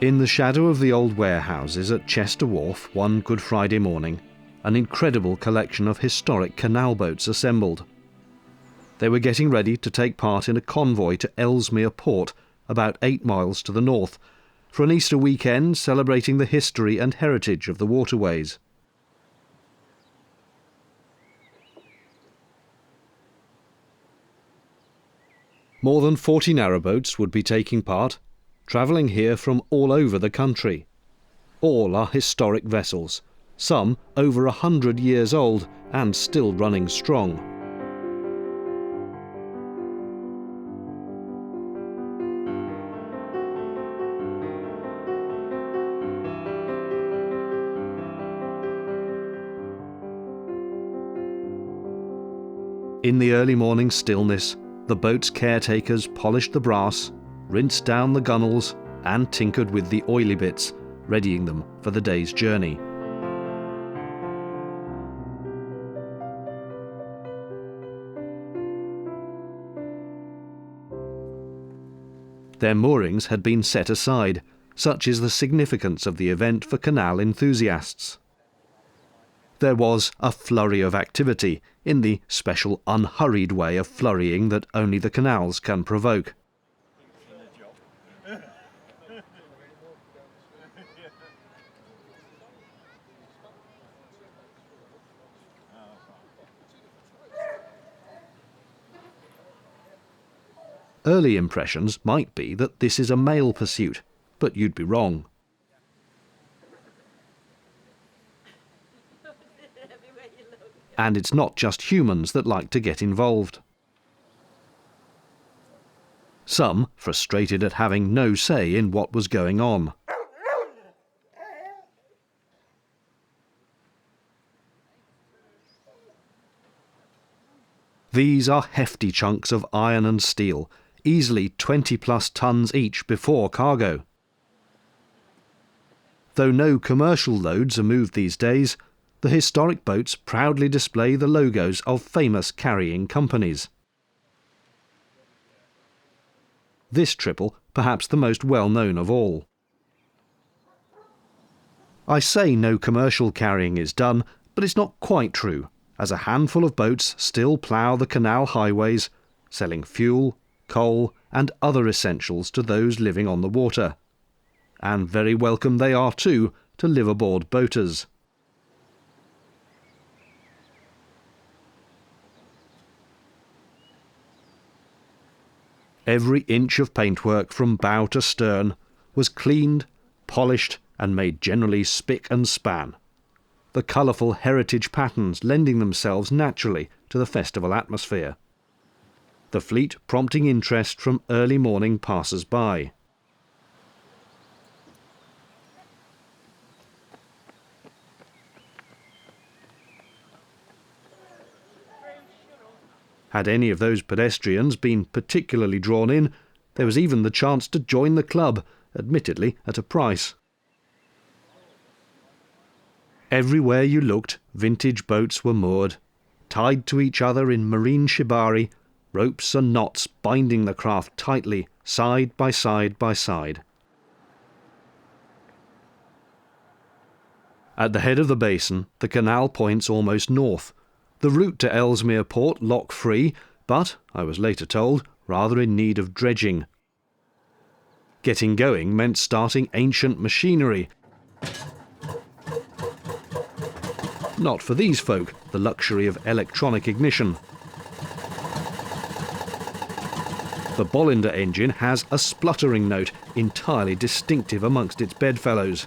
In the shadow of the old warehouses at Chester Wharf one Good Friday morning, an incredible collection of historic canal boats assembled. They were getting ready to take part in a convoy to Ellesmere Port, about 8 miles to the north, for an Easter weekend celebrating the history and heritage of the waterways. More than 40 narrowboats would be taking part, travelling here from all over the country. All are historic vessels, some over 100 years old and still running strong. In the early morning stillness, the boat's caretakers polished the brass, rinsed down the gunwales and tinkered with the oily bits, readying them for the day's journey. Their moorings had been set aside, such is the significance of the event for canal enthusiasts. There was a flurry of activity, in the special unhurried way of flurrying that only the canals can provoke. Early impressions might be that this is a male pursuit, but you'd be wrong. And it's not just humans that like to get involved. Some frustrated at having no say in what was going on. These are hefty chunks of iron and steel, easily 20+ tons each before cargo. Though no commercial loads are moved these days, the historic boats proudly display the logos of famous carrying companies. This triple, perhaps the most well-known of all. I say no commercial carrying is done, but it's not quite true, as a handful of boats still plough the canal highways, selling fuel, coal and other essentials to those living on the water. And very welcome they are too to live aboard boaters. Every inch of paintwork from bow to stern was cleaned, polished and made generally spick and span, the colourful heritage patterns lending themselves naturally to the festival atmosphere. The fleet prompting interest from early morning passers-by. Had any of those pedestrians been particularly drawn in, there was even the chance to join the club, admittedly at a price. Everywhere you looked, vintage boats were moored, tied to each other in marine shibari, ropes and knots binding the craft tightly, side by side by side. At the head of the basin, the canal points almost north. The route to Ellesmere Port lock-free, but, I was later told, rather in need of dredging. Getting going meant starting ancient machinery. Not for these folk, the luxury of electronic ignition. The Bolinder engine has a spluttering note, entirely distinctive amongst its bedfellows.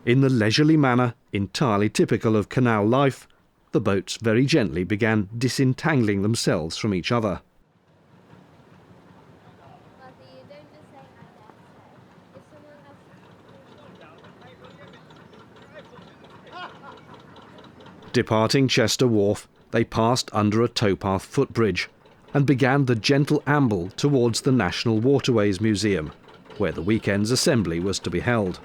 In the leisurely manner entirely typical of canal life, the boats very gently began disentangling themselves from each other. Departing Chester Wharf, they passed under a towpath footbridge and began the gentle amble towards the National Waterways Museum, where the weekend's assembly was to be held.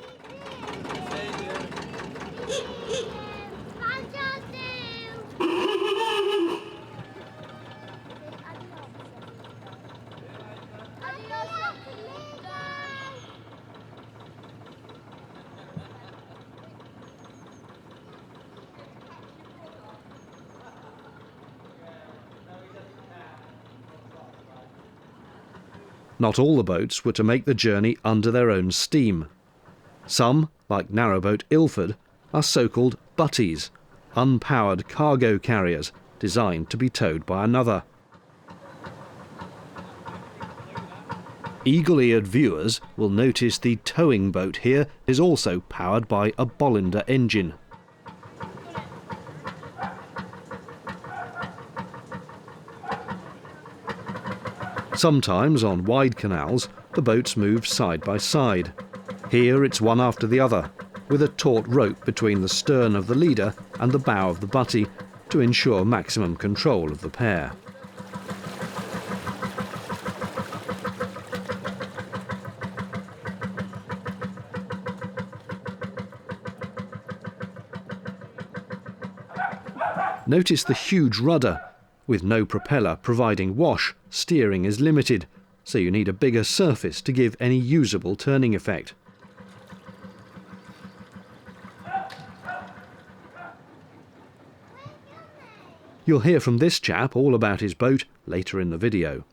Not all the boats were to make the journey under their own steam. Some, like narrowboat Ilford, are so-called butties, unpowered cargo carriers designed to be towed by another. Eagle-eared viewers will notice the towing boat here is also powered by a Bolinder engine. Sometimes on wide canals, the boats move side by side. Here it's one after the other, with a taut rope between the stern of the leader and the bow of the butty to ensure maximum control of the pair. Notice the huge rudder. With no propeller providing wash, steering is limited, so you need a bigger surface to give any usable turning effect. You'll hear from this chap all about his boat later in the video.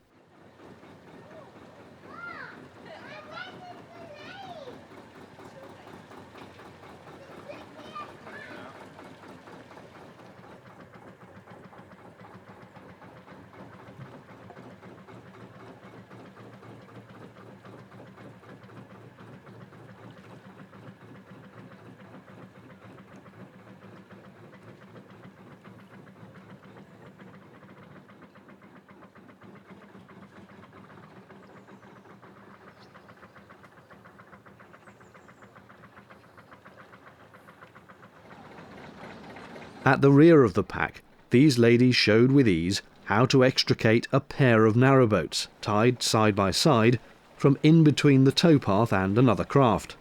At the rear of the pack, these ladies showed with ease how to extricate a pair of narrowboats, tied side by side, from in between the towpath and another craft.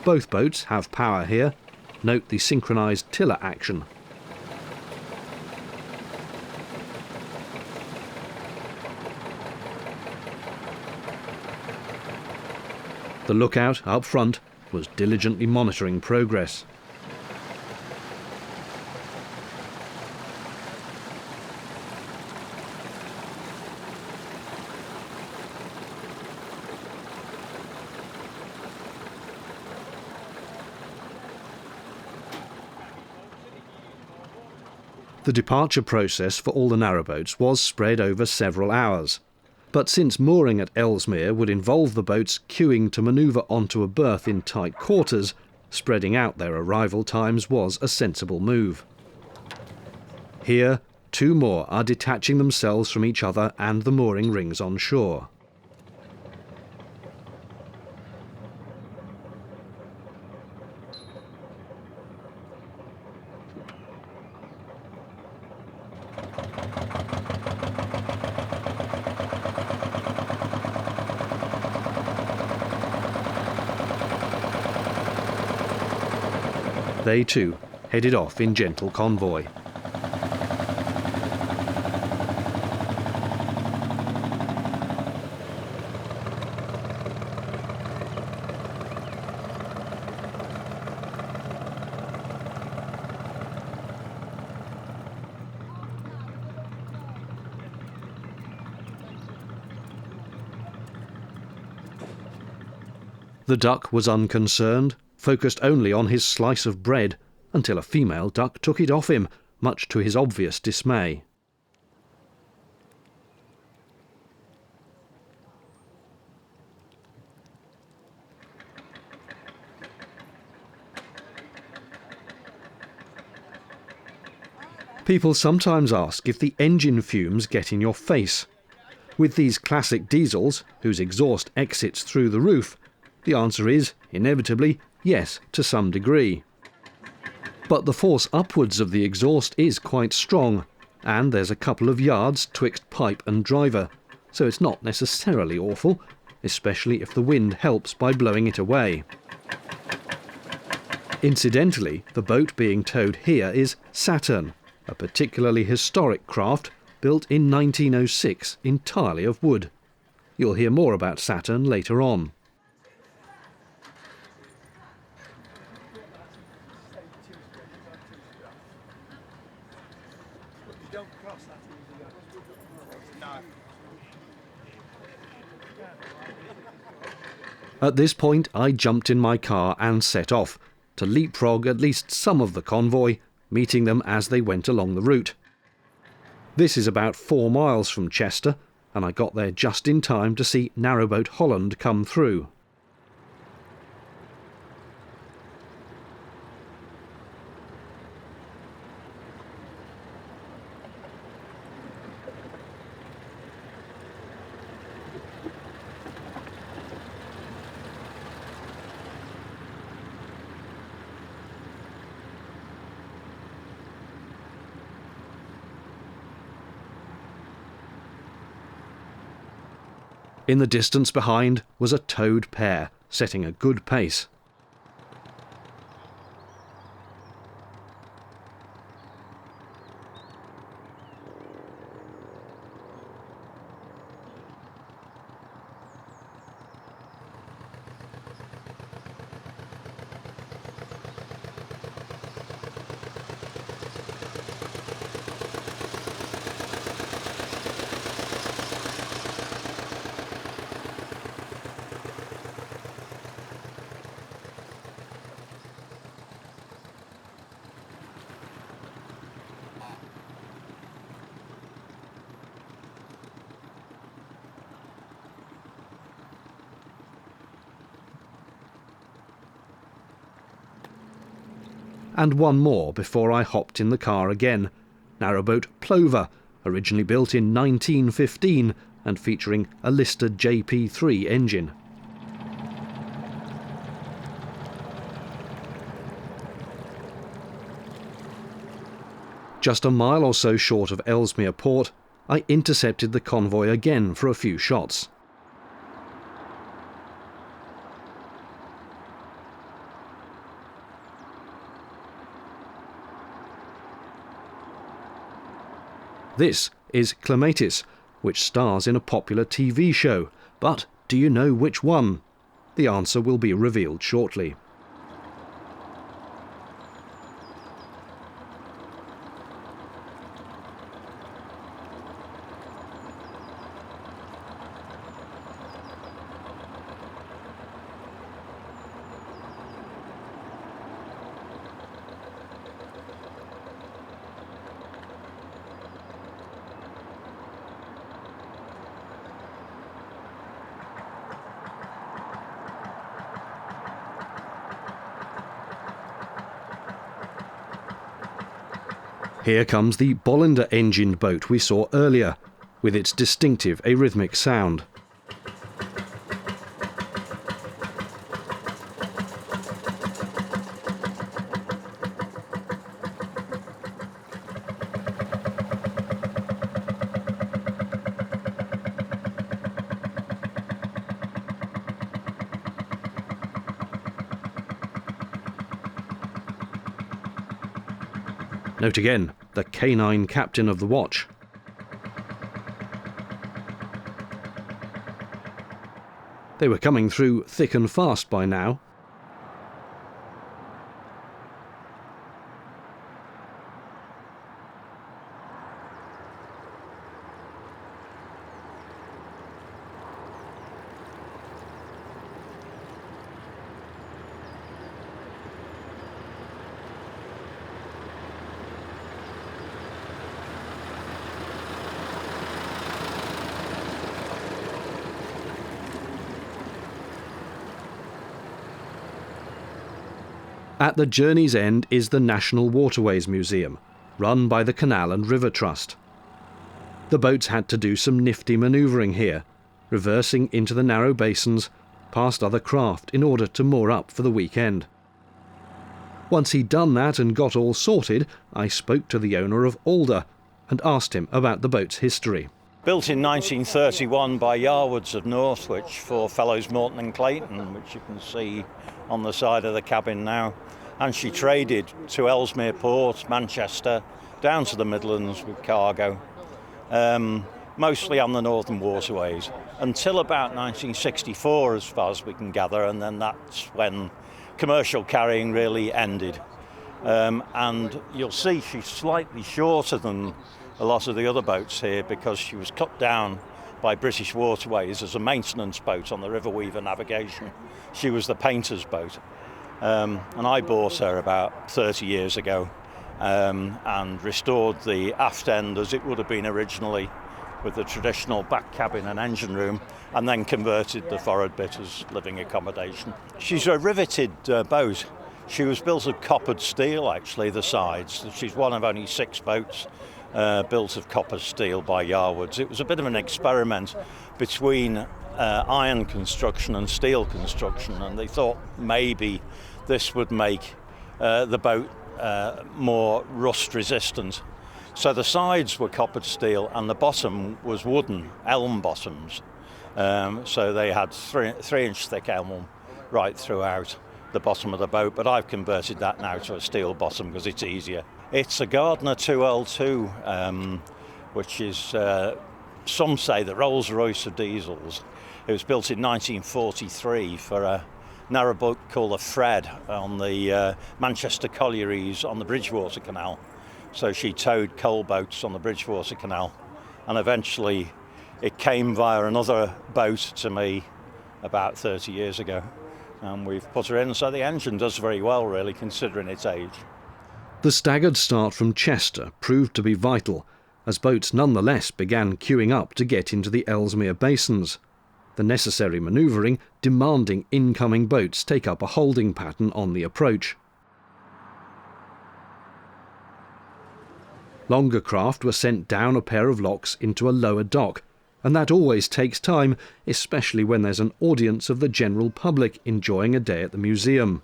Both boats have power here. Note the synchronised tiller action. The lookout up front was diligently monitoring progress. The departure process for all the narrowboats was spread over several hours. But since mooring at Ellesmere would involve the boats queuing to manoeuvre onto a berth in tight quarters, spreading out their arrival times was a sensible move. Here, two more are detaching themselves from each other and the mooring rings on shore. They too headed off in gentle convoy. The duck was unconcerned, focused only on his slice of bread, until a female duck took it off him, much to his obvious dismay. People sometimes ask if the engine fumes get in your face. With these classic diesels, whose exhaust exits through the roof, The answer is, inevitably, yes, to some degree. But the force upwards of the exhaust is quite strong, and there's a couple of yards twixt pipe and driver, so it's not necessarily awful, especially if the wind helps by blowing it away. Incidentally, the boat being towed here is Saturn, a particularly historic craft built in 1906 entirely of wood. You'll hear more about Saturn later on. At this point, I jumped in my car and set off, to leapfrog at least some of the convoy, meeting them as they went along the route. This is about 4 miles from Chester, and I got there just in time to see Narrowboat Holland come through. In the distance behind was a towed pair, setting a good pace. And one more before I hopped in the car again. Narrowboat Plover, originally built in 1915 and featuring a Lister JP3 engine. Just a mile or so short of Ellesmere Port, I intercepted the convoy again for a few shots. This is Clematis, which stars in a popular TV show. But do you know which one? The answer will be revealed shortly. Here comes the Bolinder-engined boat we saw earlier, with its distinctive arrhythmic sound. Note again, the canine captain of the watch. They were coming through thick and fast by now. At the journey's end is the National Waterways Museum, run by the Canal and River Trust. The boats had to do some nifty manoeuvring here, reversing into the narrow basins, past other craft in order to moor up for the weekend. Once he'd done that and got all sorted, I spoke to the owner of Alder and asked him about the boat's history. Built in 1931 by Yarwoods of Northwich for fellows Morton and Clayton, which you can see on the side of the cabin now. And she traded to Ellesmere Port, Manchester, down to the Midlands with cargo, mostly on the northern waterways, until about 1964 as far as we can gather, and then that's when commercial carrying really ended. And you'll see she's slightly shorter than a lot of the other boats here because she was cut down by British Waterways as a maintenance boat on the River Weaver navigation. She was the painter's boat. And I bought her about 30 years ago and restored the aft end as it would have been originally, with the traditional back cabin and engine room, and then converted the forward bit as living accommodation. She's a riveted boat. She was built of coppered steel, actually, the sides. She's one of only 6 boats built of copper steel by Yarwoods. It was a bit of an experiment between iron construction and steel construction, and they thought maybe this would make the boat more rust resistant. So the sides were coppered steel and the bottom was wooden, elm bottoms. So they had 3-inch thick elm right throughout the bottom of the boat, but I've converted that now to a steel bottom because it's easier. It's a Gardner 2L2, which is, some say, the Rolls-Royce of diesels. It was built in 1943 for a narrow boat called the Fred on the Manchester collieries on the Bridgewater Canal. So she towed coal boats on the Bridgewater Canal, and eventually it came via another boat to me about 30 years ago, and we've put her in, so the engine does very well, really, considering its age. The staggered start from Chester proved to be vital, as boats nonetheless began queuing up to get into the Ellesmere basins, the necessary manoeuvring demanding incoming boats take up a holding pattern on the approach. Longer craft were sent down a pair of locks into a lower dock, and that always takes time, especially when there's an audience of the general public enjoying a day at the museum.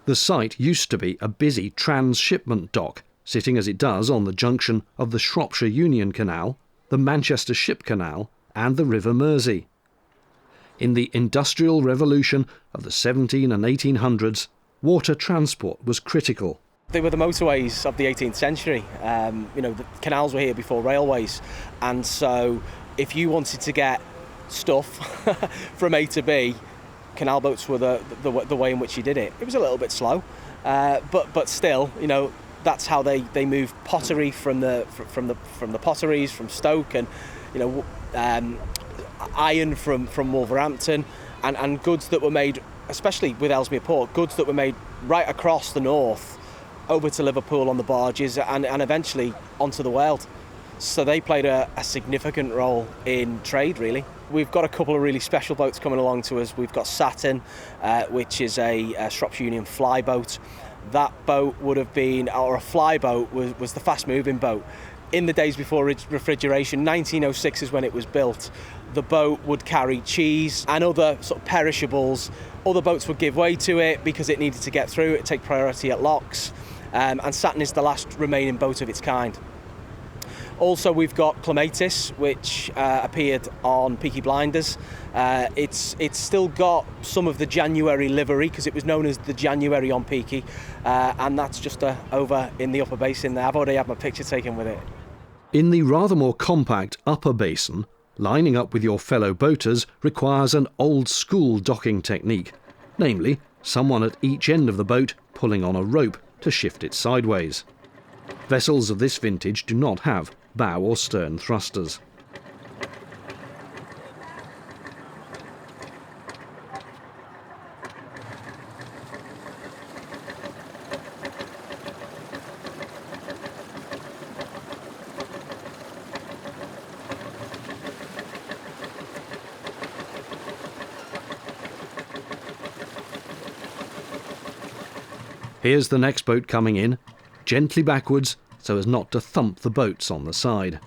The site used to be a busy transshipment dock, sitting as it does on the junction of the Shropshire Union Canal, the Manchester Ship Canal and the River Mersey. In the Industrial Revolution of the 1700s and 1800s, water transport was critical. They were the motorways of the 18th century. The canals were here before railways, and so if you wanted to get stuff from A to B, canal boats were the way in which you did it. It was a little bit slow, but still, that's how they moved pottery from the potteries from Stoke, and iron from Wolverhampton, and goods that were made, especially with Ellesmere Port, goods that were made right across the north over to Liverpool on the barges and eventually onto the Weald. So they played a significant role in trade, really. We've got a couple of really special boats coming along to us. We've got Saturn, which is a Shropshire Union flyboat. That boat would have been, or a flyboat was the fast-moving boat. In the days before refrigeration, 1906 is when it was built. The boat would carry cheese and other sort of perishables. Other boats would give way to it because it needed to get through. It'd take priority at locks. And Saturn is the last remaining boat of its kind. Also, we've got Clematis, which appeared on Peaky Blinders. It's still got some of the January livery because it was known as the January on Peaky, and that's just over in the upper basin there. I've already had my picture taken with it. In the rather more compact upper basin, lining up with your fellow boaters requires an old-school docking technique, namely someone at each end of the boat pulling on a rope to shift it sideways. Vessels of this vintage do not have bow or stern thrusters. Here's the next boat coming in, gently backwards so as not to thump the boats on the side.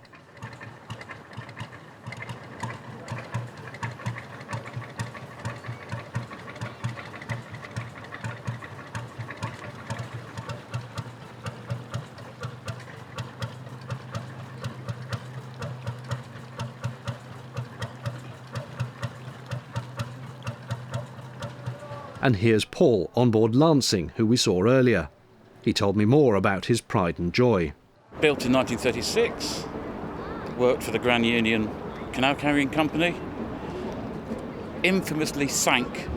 And here's Paul on board Lancing, who we saw earlier. He told me more about his pride and joy. Built in 1936, worked for the Grand Union Canal Carrying Company, infamously sank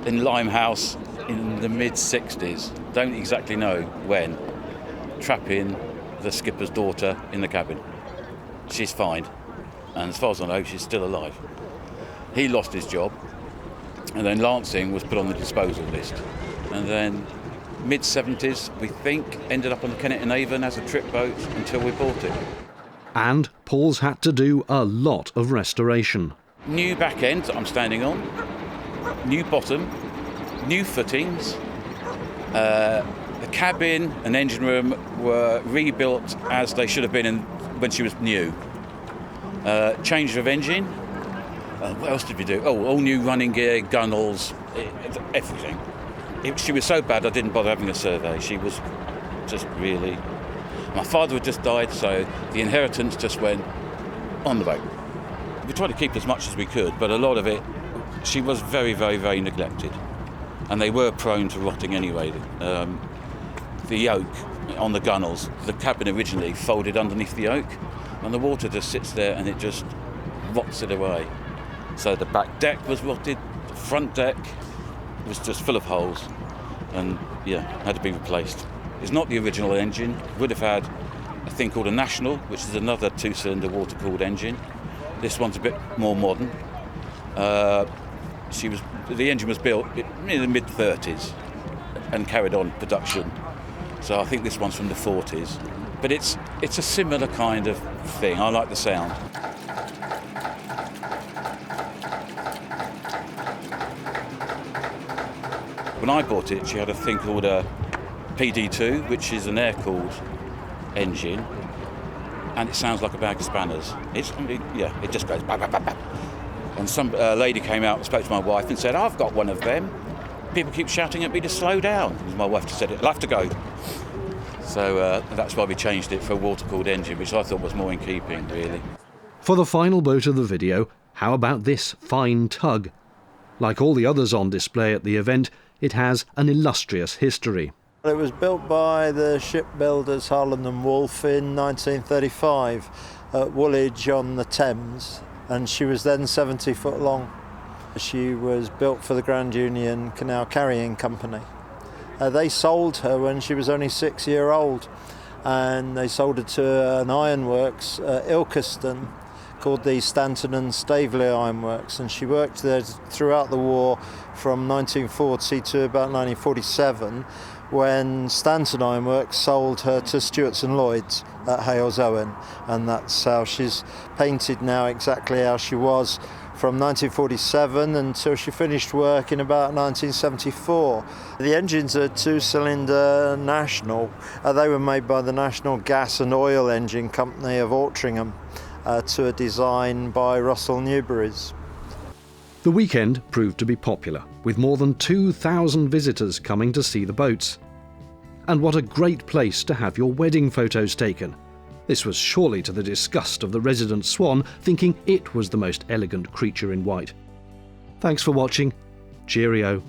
in Limehouse in the mid-60s, don't exactly know when, trapping the skipper's daughter in the cabin. She's fine, and as far as I know, she's still alive. He lost his job, and then Lancing was put on the disposal list. And then mid-70s, we think, ended up on the Kennet and Avon as a trip boat until we bought it. And Paul's had to do a lot of restoration. New back end that I'm standing on, new bottom, new footings. The cabin and engine room were rebuilt as they should have been when she was new. Change of engine. What else did we do? Oh, all new running gear, gunnels, everything. She was so bad I didn't bother having a survey. She was just really... My father had just died, so the inheritance just went on the boat. We tried to keep as much as we could, but a lot of it, she was very, very, very neglected. And they were prone to rotting anyway. The yoke on the gunnels, the cabin originally folded underneath the yoke, and the water just sits there and it just rots it away. So the back deck was rotted, the front deck was just full of holes, and yeah, had to be replaced. It's not the original engine. Would have had a thing called a National, which is another two-cylinder water-cooled engine. This one's a bit more modern. The engine was built in the mid-30s and carried on production. So I think this one's from the 40s. But it's a similar kind of thing. I like the sound. When I bought it, she had a thing called a PD2, which is an air-cooled engine, and it sounds like a bag of spanners. It just goes bap, bap, bap, bap. And some lady came out and spoke to my wife and said, "I've got one of them. People keep shouting at me to slow down." And my wife just said, "It'll have to go." So that's why we changed it for a water-cooled engine, which I thought was more in keeping, really. For the final boat of the video, how about this fine tug? Like all the others on display at the event, it has an illustrious history. It was built by the shipbuilders Harland and Wolff in 1935 at Woolwich on the Thames, and she was then 70 foot long. She was built for the Grand Union Canal Carrying Company. They sold her when she was only 6 years old, and they sold her to an ironworks at Ilkeston called the Stanton and Staveley Ironworks, and she worked there throughout the war from 1940 to about 1947, when Stanton Ironworks sold her to Stewart's and Lloyd's at Hales Owen, and that's how she's painted now, exactly how she was from 1947 until she finished work in about 1974. The engines are two-cylinder National. They were made by the National Gas and Oil Engine Company of Altrincham to a design by Russell Newberry's. The weekend proved to be popular, with more than 2,000 visitors coming to see the boats. And what a great place to have your wedding photos taken. This was surely to the disgust of the resident swan, thinking it was the most elegant creature in white. Thanks for watching. Cheerio.